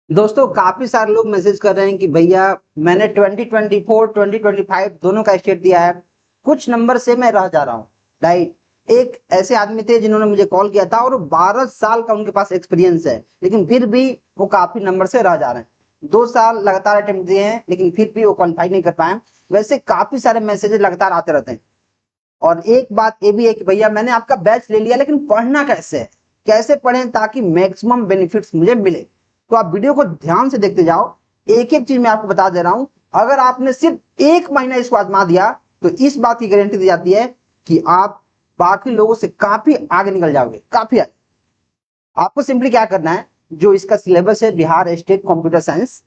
दोस्तों काफी सारे लोग मैसेज कर रहे हैं कि भैया मैंने 2024 2025 दोनों का स्टेट दिया है, कुछ नंबर से मैं रह जा रहा हूँ। राइट। एक ऐसे आदमी थे जिन्होंने मुझे कॉल किया था और 12 साल का उनके पास एक्सपीरियंस है, लेकिन फिर भी वो काफी नंबर से रह जा रहे हैं। 2 साल लगातार अटेम्प्ट दिए हैं लेकिन फिर भी वो क्वालिफाई नहीं कर पाए। वैसे काफी सारे मैसेजेस लगातार आते रहते हैं। और एक बात ये भी है कि भैया मैंने आपका बैच ले लिया लेकिन पढ़ना कैसे है, कैसे पढ़ें ताकि मैक्सिमम बेनिफिट्स मुझे मिले। तो आप वीडियो को ध्यान से देखते जाओ, एक एक चीज मैं आपको बता दे रहा हूं। अगर आपने सिर्फ 1 महीना इसको आजमा दिया तो इस बात की गारंटी दी जाती है कि आप बाकी लोगों से काफी आगे निकल जाओगे, काफी आगे। आपको सिंपली क्या करना है, जो इसका सिलेबस है Bihar state computer science,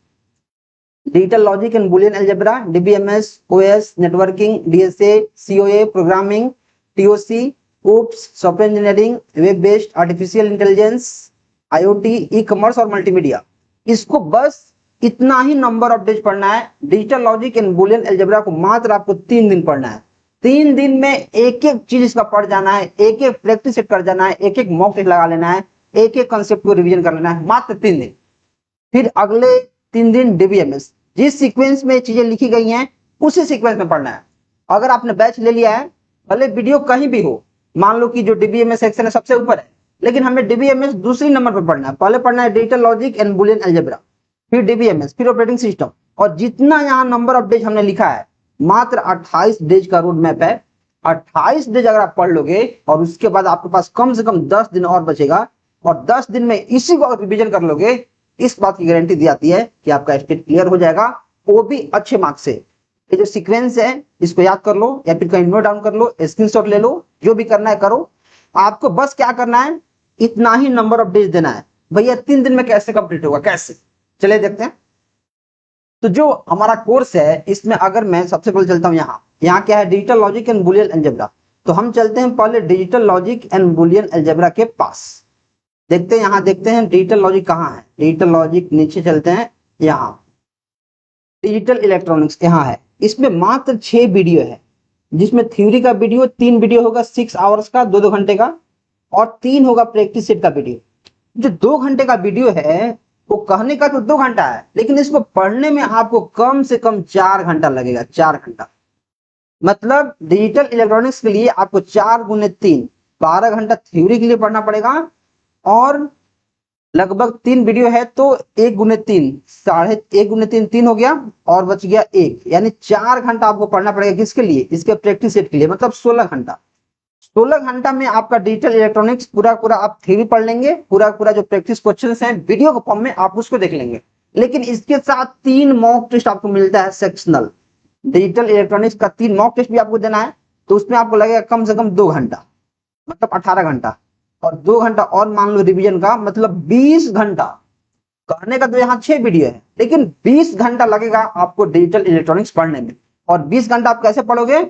digital logic and Boolean algebra, DBMS, OS, networking, DSA, COA, programming, TOC, OOPS, software engineering, web based, artificial intelligence, IoT, e commerce और मल्टीमीडिया। इसको बस इतना ही नंबर ऑफ डेज पढ़ना है। Digital logic and Boolean algebra को मात्र आपको 3 दिन पढ़ना है। 3 दिन में एक एक चीज इसका पढ़ जाना है, एक एक प्रैक्टिस सेट कर जाना है, एक एक मॉक टेस्ट लगा लेना है, एक एक कंसेप्ट को रिवीजन कर लेना है, मात्र 3 दिन। फिर अगले 3 दिन डीबीएमएस, जिस सीक्वेंस में चीजें लिखी गई हैं उसी सीक्वेंस में पढ़ना है। अगर आपने बैच ले लिया है, भले वीडियो कहीं भी हो, मान लो कि जो डीबीएमएस सेक्शन है सबसे ऊपर है, लेकिन हमें डीबीएमएस दूसरी नंबर पर पढ़ना है। पहले पढ़ना है digital logic and Boolean algebra, फिर डीबीएमएस, फिर ऑपरेटिंग सिस्टम। और जितना यहाँ नंबर ऑफ डेज हमने लिखा है, मात्र 28 डेज का रोड मैप है। 28 डेज अगर आप पढ़ लोगे और उसके बाद आपके पास कम से कम 10 दिन और बचेगा, और 10 दिन में इसी को रिवीजन कर लोगे, इस बात की गारंटी दी जाती है कि आपका स्टेट क्लियर हो जाएगा, वो भी अच्छे मार्क्स से। ये जो सीक्वेंस है इसको याद कर लो या फिर कहीं नोट डाउन कर लो, स्क्रीनशॉट ले लो, जो भी करना है करो। आपको बस क्या करना है, इतना ही नंबर ऑफ डेज देना है। भैया 3 दिन में कैसे कंप्लीट होगा, कैसे, चले देखते हैं। तो जो हमारा कोर्स है इसमें अगर मैं सबसे पहले चलता हूं, यहाँ क्या है, digital logic and Boolean algebra. तो हम चलते हैं पहले digital logic and Boolean algebra के पास। देखते हैं, यहाँ देखते हैं डिजिटल लॉजिक कहाँ है। डिजिटल लॉजिक नीचे चलते हैं, यहाँ डिजिटल इलेक्ट्रॉनिक्स यहाँ है। इसमें मात्र 6 वीडियो है, जिसमें थ्योरी का वीडियो 3 वीडियो होगा 6 आवर्स का, 2-2 घंटे का, और 3 होगा प्रैक्टिस सेट का वीडियो। जो 2 घंटे का वीडियो है वो कहने का तो 2 घंटा है, लेकिन इसको पढ़ने में आपको कम से कम 4 घंटा लगेगा, 4 घंटा। मतलब डिजिटल इलेक्ट्रॉनिक्स के लिए आपको 4 गुने 3, 12 घंटा थ्योरी के लिए पढ़ना पड़ेगा, और लगभग 3 वीडियो है तो 1 गुने 3, 1.5 गुने 3, 3 हो गया, और बच गया 1, यानी 4 घंटा आपको पढ़ना पड़ेगा। किसके लिए, इसके प्रैक्टिस सेट के लिए, मतलब 16 घंटा। 16 घंटा में आपका डिजिटल इलेक्ट्रॉनिक्स पूरा पूरा आप थ्योरी पढ़ लेंगे, पूरा पूरा जो प्रैक्टिस क्वेश्चंस हैं वीडियो के फॉर्म में आप उसको देख लेंगे। लेकिन इसके साथ 3 मॉक टेस्ट आपको मिलता है सेक्शनल। डिजिटल इलेक्ट्रॉनिक्स का 3 मॉक टेस्ट भी आपको देना है, तो उसमें आपको लगेगा कम से कम 2 घंटा, मतलब 18 घंटा, और 2 घंटा और मान लो रिवीजन का, मतलब 20 घंटा। कहने का तो यहाँ 6 वीडियो है, लेकिन 20 घंटा लगेगा आपको डिजिटल इलेक्ट्रॉनिक्स पढ़ने में। और 20 घंटा आप कैसे पढ़ोगे,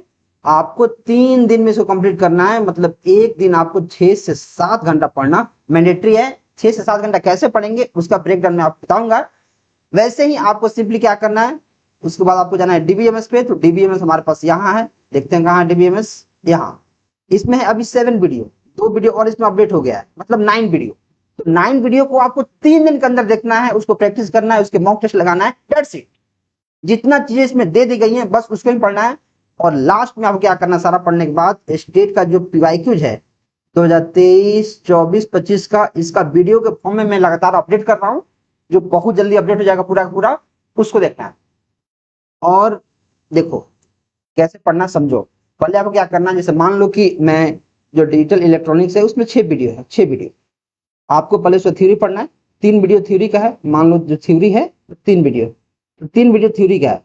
आपको 3 दिन में इसको कंप्लीट करना है। मतलब एक दिन आपको 6 से 7 घंटा पढ़ना मैंडेटरी है। 6 से 7 घंटा कैसे पढ़ेंगे उसका ब्रेकडाउन मैं आपको बताऊंगा। वैसे ही आपको सिंपली क्या करना है, उसके बाद आपको जाना है डीबीएमएस पे। तो डीबीएमएस हमारे पास यहाँ है, देखते हैं कहाँ डीबीएमएस, यहाँ। इसमें है अभी 7 वीडियो, 2 वीडियो और इसमें अपडेट हो गया है, मतलब 9 वीडियो। तो 9 वीडियो को आपको 3 दिन के अंदर देखना है, उसको प्रैक्टिस करना है, उसके मॉक टेस्ट लगाना है, दैट्स इट। जितना चीजें इसमें दे दी गई हैं बस उसको ही पढ़ना है। और लास्ट में आपको क्या करना, सारा पढ़ने के बाद स्टेट का जो पीवाईक्यूज है 2023, 24, 25 का, इसका वीडियो के फॉर्म में मैं लगातार अपडेट कर रहा हूँ, जो बहुत जल्दी अपडेट हो जाएगा पूरा का पूरा, उसको देखना है। और देखो कैसे पढ़ना समझो। पहले आपको क्या करना है, जैसे मान लो कि मैं जो डिजिटल इलेक्ट्रॉनिक्स है उसमें 6 वीडियो है, 6 वीडियो आपको पहले उसको थ्योरी पढ़ना है। 3 वीडियो थ्योरी का है, मान लो जो थ्योरी है 3 वीडियो, तो 3 वीडियो थ्योरी का है।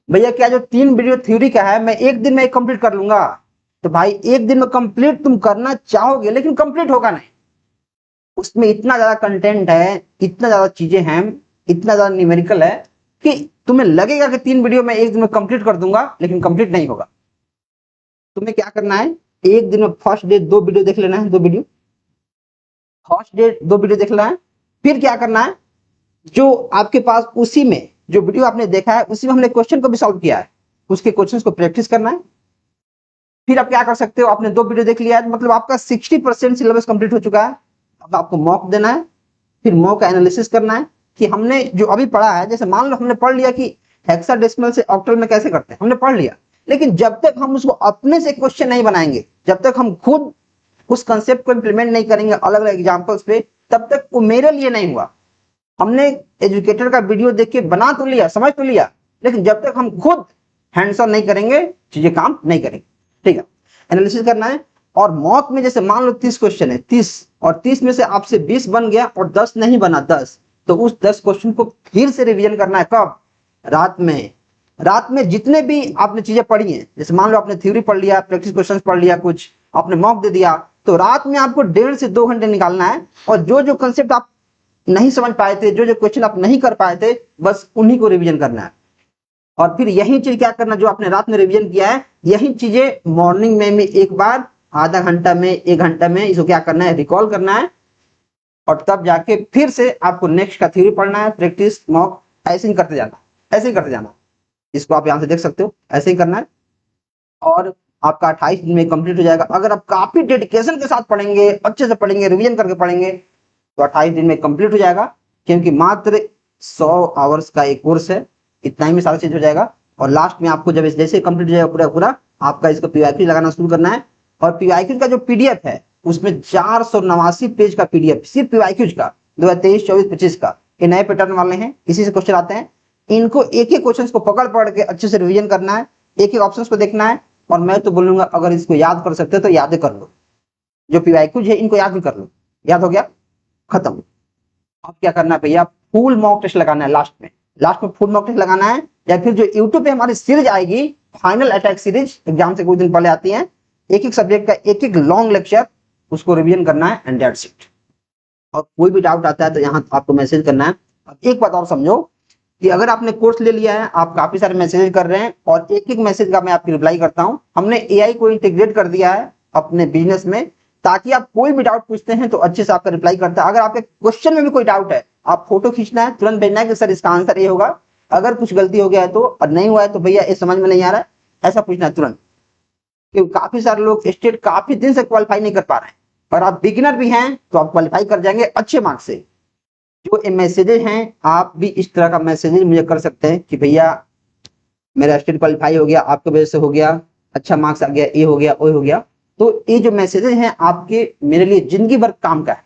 भैया क्या जो 3 वीडियो थ्योरी का है मैं एक दिन में कंप्लीट कर लूंगा, तो भाई एक दिन में कंप्लीट तुम करना चाहोगे लेकिन कंप्लीट होगा नहीं। उसमें इतना ज्यादा कंटेंट है, इतना ज्यादा चीजें हैं, इतना ज्यादा न्यूमेरिकल है कि तुम्हें लगेगा कि 3 वीडियो में एक दिन में कंप्लीट कर दूंगा, लेकिन कंप्लीट नहीं होगा। तुम्हें क्या करना है, एक दिन में फर्स्ट डे 2 वीडियो देख लेना है, 2 वीडियो फर्स्ट डे 2 वीडियो देख लेना है। फिर क्या करना है, जो आपके पास उसी में जो वीडियो आपने देखा है उसी में हमने क्वेश्चन को भी सॉल्व किया है, उसके क्वेश्चंस को प्रैक्टिस करना है। फिर आप क्या कर सकते हो, आपने 2 वीडियो देख लिया है, मतलब आपका 60% सिलेबस कंप्लीट हो चुका है। अब आपको मॉक देना है, फिर मॉक का एनालिसिस करना है, कि हमने जो अभी पढ़ा है, जैसे मान लो हमने पढ़ लिया कि हेक्साडेसिमल से ऑक्टल में कैसे करते हैं, हमने पढ़ लिया, लेकिन जब तक हम उसको अपने से क्वेश्चन नहीं बनाएंगे, जब तक हम खुद उस कंसेप्ट को इंप्लीमेंट नहीं करेंगे अलग अलग एग्जांपल्स पे, तब तक वो मेरे लिए नहीं हुआ। हमने एजुकेटर का वीडियो देख के बना तो लिया, समझ तो लिया, लेकिन जब तक हम खुद हैंड्स ऑन नहीं करेंगे चीजें काम नहीं करेंगे। ठीक है, एनालिसिस करना है। और मॉक में जैसे मान लो 30 क्वेश्चन है, 30 और 30 में से आपसे 20 बन गया और 10 नहीं बना, 10, तो उस 10 क्वेश्चन को फिर से रिवीजन करना है। कब? रात में। रात में जितने भी आपने चीजें पढ़ी हैं, जैसे मान लो आपने थ्योरी पढ़ लिया, प्रैक्टिस क्वेश्चन पढ़ लिया, कुछ आपने मॉक दे दिया, तो रात में आपको 1.5 से 2 घंटे निकालना है और जो जो कंसेप्ट आप नहीं समझ पाए थे, जो जो क्वेश्चन आप नहीं कर पाए थे, बस उन्हीं को रिवीजन करना है। और फिर यही चीज क्या करना, जो आपने रात में रिवीजन किया है, यही चीजें मॉर्निंग में भी एक बार आधा घंटा में, 1 घंटा में इसको क्या करना है, रिकॉल करना है। और तब जाके फिर से आपको नेक्स्ट का थ्योरी पढ़ना है, प्रैक्टिस, मॉक, ऐसे ही करते जाना, ऐसे ही करते जाना। इसको आप यहाँ से देख सकते हो, ऐसे ही करना है और आपका 28 दिन में कंप्लीट हो जाएगा। अगर आप काफी डेडिकेशन के साथ पढ़ेंगे, अच्छे से पढ़ेंगे, रिवीजन करके पढ़ेंगे, तो 28 दिन में कंप्लीट हो जाएगा, क्योंकि मात्र 100 आवर्स का एक कोर्स है, इतना ही में सारा चीज हो जाएगा। और लास्ट में आपको जब जैसे कंप्लीट हो जाएगा पूरा पूरा, आपका इसको पीवाईक्यू लगाना शुरू करना है। और पीवाईक्यू का जो पीडीएफ है, उसमें 489 पेज का पीडीएफ सिर्फ पीवाईक्यू का 2023, 24, 25 का, ये नए पैटर्न वाले हैं, इसी से क्वेश्चन आते हैं। इनको एक एक क्वेश्चन को पकड़ पढ़ के अच्छे से रिवीजन करना है, एक एक ऑप्शन को देखना है। और मैं तो बोलूंगा अगर इसको याद कर सकते हो तो याद कर लो, जो पीवाईक्यूज है इनको याद भी कर लो। याद हो गया, खत्म। अब क्या करना है भैया, फुल मॉक टेस्ट लगाना है लास्ट में, लास्ट में फुल मॉक टेस्ट लगाना है। या फिर जो यूट्यूब पे हमारी सीरीज आएगी, फाइनल अटैक सीरीज, एग्जाम से कुछ दिन पहले आती है, एक एक सब्जेक्ट का एक एक लॉन्ग लेक्चर, उसको रिवीजन करना है एंड दैट्स इट। और कोई भी डाउट आता है तो यहाँ आपको मैसेज करना है। अब एक बात और समझो कि अगर आपने कोर्स ले लिया है, आप काफी सारे मैसेज कर रहे हैं और एक एक मैसेज का मैं आपकी रिप्लाई करता हूं। हमने एआई को इंटीग्रेट कर दिया है अपने बिजनेस में, ताकि आप कोई भी डाउट पूछते हैं तो अच्छे से आपका रिप्लाई करता है। अगर आपके क्वेश्चन में भी कोई डाउट है, आप फोटो खींचना है, तुरंत भेजना है कि सर इसका आंसर ये होगा, अगर कुछ गलती हो गया है तो, और नहीं हुआ है तो भैया ये समझ में नहीं आ रहा है, ऐसा पूछना है तुरंत। क्योंकि काफी सारे लोग स्टेट काफी दिन से क्वालिफाई नहीं कर पा रहे हैं, और आप बिगिनर भी हैं तो आप क्वालिफाई कर जाएंगे अच्छे मार्क्स से। जो मैसेजेस हैं, आप भी इस तरह का मैसेजेस मुझे कर सकते हैं कि भैया मेरा स्टेट क्वालिफाई हो गया, आपके वजह से हो गया, अच्छा मार्क्स आ गया, ये हो गया, वो हो गया। तो ये जो मैसेजेस हैं आपके मेरे लिए जिंदगी भर काम का है,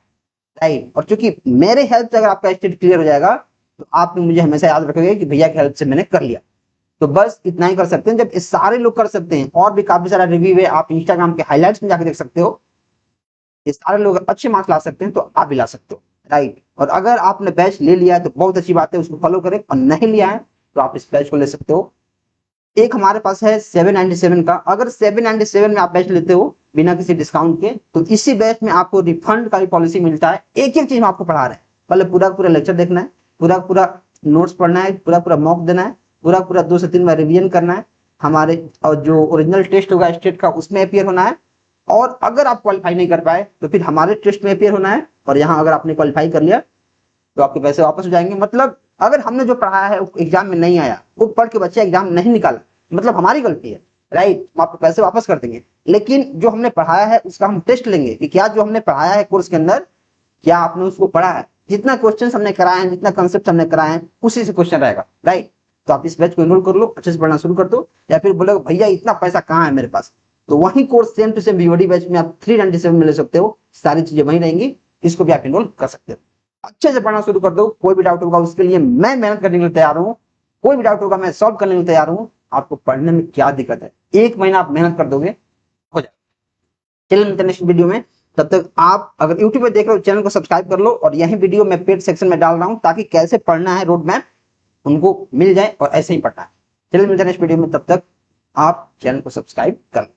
राइट। और चूंकि मेरे हेल्प से अगर आपका स्टेट क्लियर हो जाएगा तो आप मुझे हमेशा याद रखोगे कि भैया की हेल्प से मैंने कर लिया। तो बस इतना ही कर सकते हैं, जब इस सारे लोग कर सकते हैं। और भी काफी सारा रिव्यू है, आप इंस्टाग्राम के हाईलाइट्स में जाकर देख सकते हो। ये सारे लोग अच्छे मार्क्स ला सकते हैं तो आप भी ला सकते हो, राइट। और अगर आपने बैच ले लिया है तो बहुत अच्छी बात है, उसको फॉलो करें, और नहीं लिया है तो आप इस बैच को ले सकते हो। एक हमारे पास है 797 का, अगर 797 में आप बैच लेते हो बिना किसी डिस्काउंट के, तो इसी बैच में आपको रिफंड का भी पॉलिसी मिलता है। एक एक चीज हम आपको पढ़ा रहे हैं, पहले पूरा पूरा लेक्चर देखना है, पूरा पूरा नोट्स पढ़ना है, पूरा पूरा मॉक देना है, पूरा पूरा 2 से 3 बार रिवीजन करना है हमारे, और जो ओरिजिनल टेस्ट होगा स्टेट का उसमें अपियर होना है। और अगर आप क्वालिफाई नहीं कर पाए तो फिर हमारे टेस्ट में अपियर होना है, और यहाँ अगर आपने क्वालिफाई कर लिया तो आपके पैसे वापस हो जाएंगे। मतलब अगर हमने जो पढ़ाया है एग्जाम में नहीं आया, वो पढ़ के बच्चे एग्जाम नहीं निकाला, मतलब हमारी गलती है, राइट, हम आपको पैसे वापस कर देंगे। लेकिन जो हमने पढ़ाया है उसका हम टेस्ट लेंगे कि क्या जो हमने पढ़ाया है कोर्स के अंदर, क्या आपने उसको पढ़ा है, जितना क्वेश्चन हमने कराए हैं, जितना कंसेप्ट हमने कराए हैं, उसी से क्वेश्चन रहेगा, राइट। तो आप इस बैच को एनरोल कर लो, अच्छे से पढ़ना शुरू कर दो। या फिर बोलोगे भैया इतना पैसा कहाँ है मेरे पास, तो वही course same to same BOD batch में आप 397 में ले सकते हो, सारी चीजें वहीं रहेंगी, इसको भी आप एनरोल कर सकते हो। अच्छे से पढ़ना शुरू कर दो। कोई भी डाउट होगा उसके लिए मैं मेहनत करने के लिए तैयार हूँ, कोई भी डाउट होगा मैं सॉल्व करने के लिए तैयार हूँ। आपको पढ़ने में क्या दिक्कत है, 1 महीना आप मेहनत कर दोगे, हो जाएगा। चलिए मिलते हैं नेक्स्ट वीडियो में, तब तक आप अगर यूट्यूब पे देख रहे हो चैनल को सब्सक्राइब कर लो, और यही वीडियो मैं पेड सेक्शन में डाल रहा हूँ ताकि कैसे पढ़ना है रोड मैप उनको मिल जाए और ऐसे ही पढ़ना है। चलिए मिलते हैं नेक्स्ट वीडियो में, तब तक आप चैनल को सब्सक्राइब कर लो।